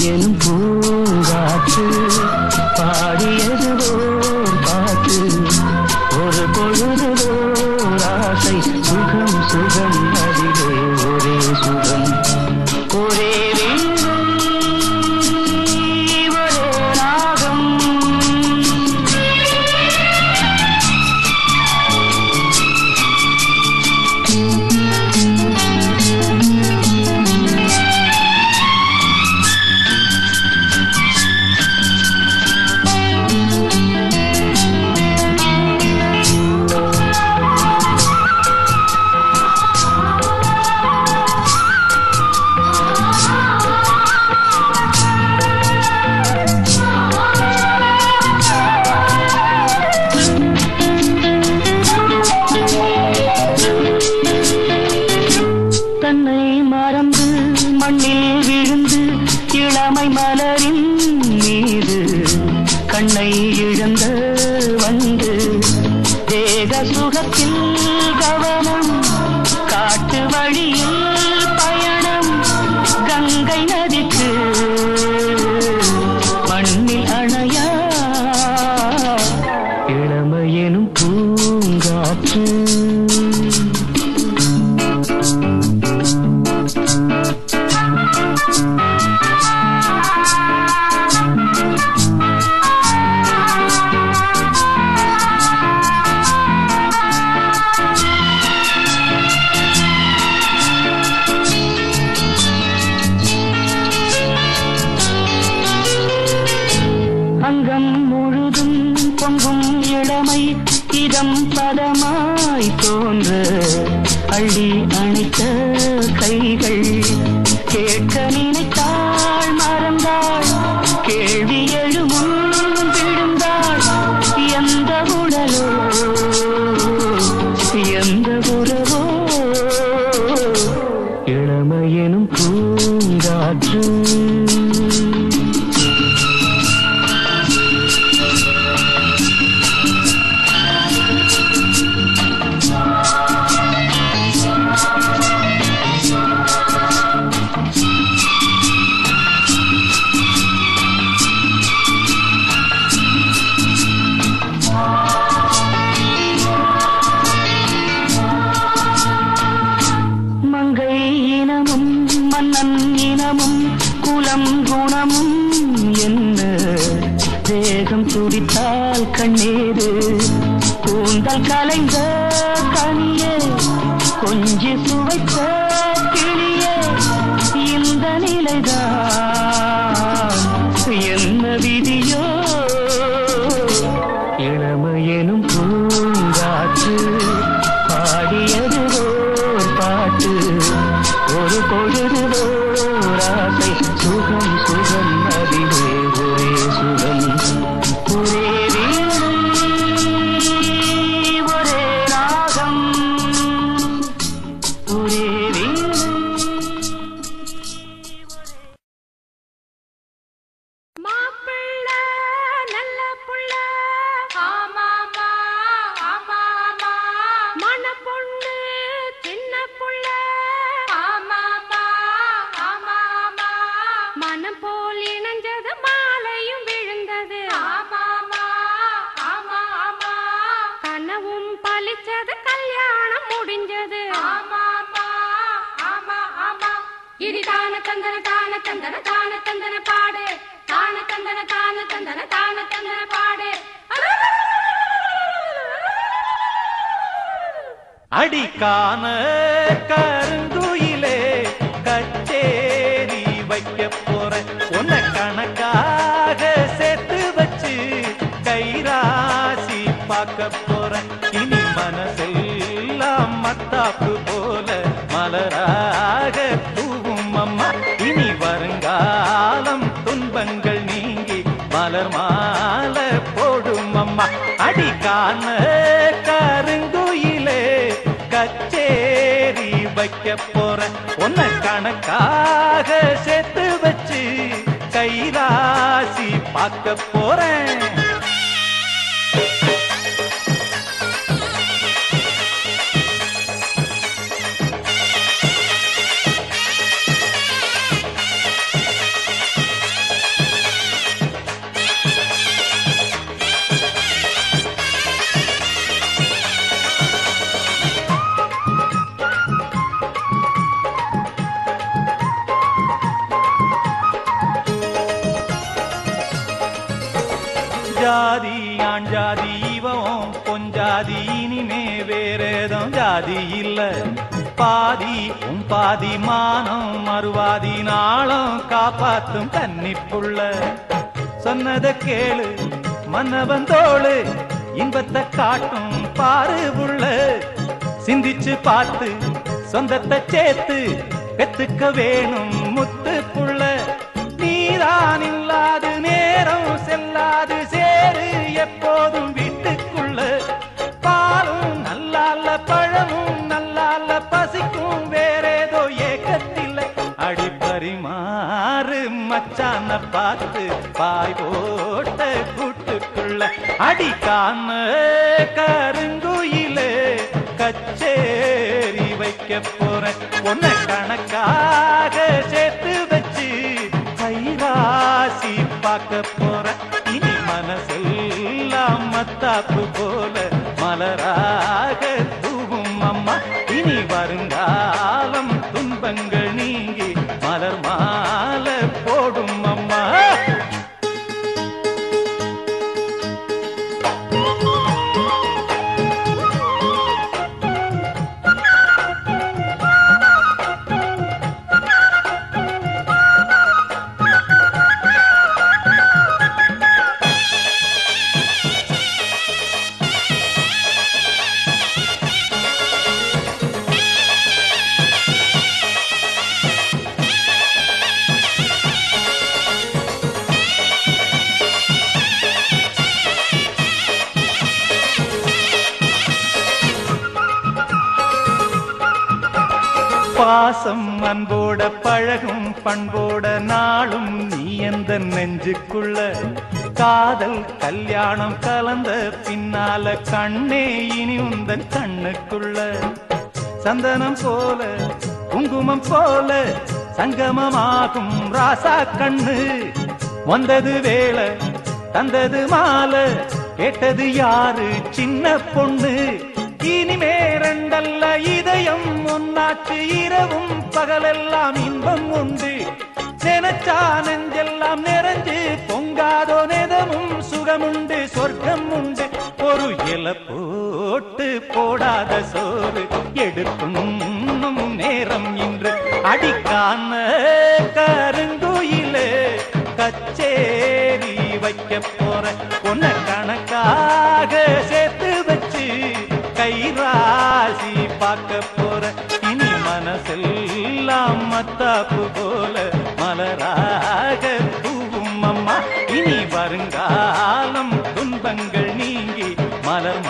எனும் பூங்காற்று பாடியதுவோ பாட்டு ஒரு பொழுதுவோ ஆசை சுகம் சுகம் அதிலே ஒரே சுகம் ஒரே அடிக்கான கருங்குயிலே கச்சேரி வைக்க போறேன் உன்னை கணக்காக சேர்த்து வச்சு கைராசி பார்க்க போறேன் இனி மனசெல்லாம் மத்தாப்பு போல மலராக தூவும் அம்மா இனி வருங்காலம் துன்பங்கள் நீங்கி மலர் மாலை போடும் அம்மா அடிக்கான கருங்குயிலே கச்சேரி வைக்க போறேன் உன்னை கணக்காக சேர்த்து வச்சு கைராசி பார்க்க போறேன் ஜாதி ஆண் ஜாதி இவன் பொஞ்சாதி இனிமே வேறேதும் ஜாதி இல்ல பாதி உன் பாதி மானம் மறுவாதி நாளும் காப்பாத்தும் கன்னிப்புள்ள சொன்னத கேளு மன்னவன் தோளு இன்பத்தை காட்டும் பாரு உள்ள சிந்திச்சு பார்த்து சொந்தத்தை சேர்த்து பெத்துக்க வேணும் முத்து புள்ள நீதான் இல்லாது நேரம் செல்லாது சேரு எப்போதும் வீட்டுக்குள்ள பாலும் நல்லால பழமும் நல்லால பசிக்கும் வேறேதோ ஏக்கத்தில் அடிப்பரிமாறு மச்சான பார்த்து பாய் போட்ட கூட்டுக்குள்ள அடிக்கான கருங்குயிலே கச்சேரி வைக்க போறேன் பொண்ண கணக்காக சேர்த்து வச்சு கைராசி பார்க்க போறேன் இனி மனசெல்லாம் மத்தாப்பு போல மலராக தூவும் அம்மா இனி வருங்காலம் துன்பங்கள் நீங்கி மலர் மாலை போடும் அம்மா பாசம் அன்போட பழகும் பண்போட நாளும் நீ எந்த நெஞ்சுக்குள்ள காதல் கல்யாணம் கலந்த பின்னால கண்ணே இனி உந்தன் கண்ணுக்குள்ள சந்தனம் போல குங்குமம் போல சங்கமமாகும் ராசா கண்ணு வந்தது வேளை தந்தது மாலை கேட்டது யாரு சின்ன பொண்ணு இனிமே ரெண்டல்ல இதயம் ஒன்னாச்சு இரவும் பகலெல்லாம் இன்பம் உண்டு நினைச்சா நெஞ்செல்லாம் நிறைஞ்சு பொங்காதோ நெதமும் சுகமுண்டு சொர்க்கம் உண்டு ஒரு இலை போட்டு போடாத சோறு எடுக்கும் நேரம் இன்று அடிக்கான கருங்குயிலே கச்சேரி வைக்க போற பொண்ண கணக்காக சேர்த்து வச்சு கைராசி பார்க்க போற இனி மனசெல்லாம் மத்தாப்பு போல மலராக தூவும் அம்மா இனி வருங்காலம் துன்பங்கள் நீங்கி மலர்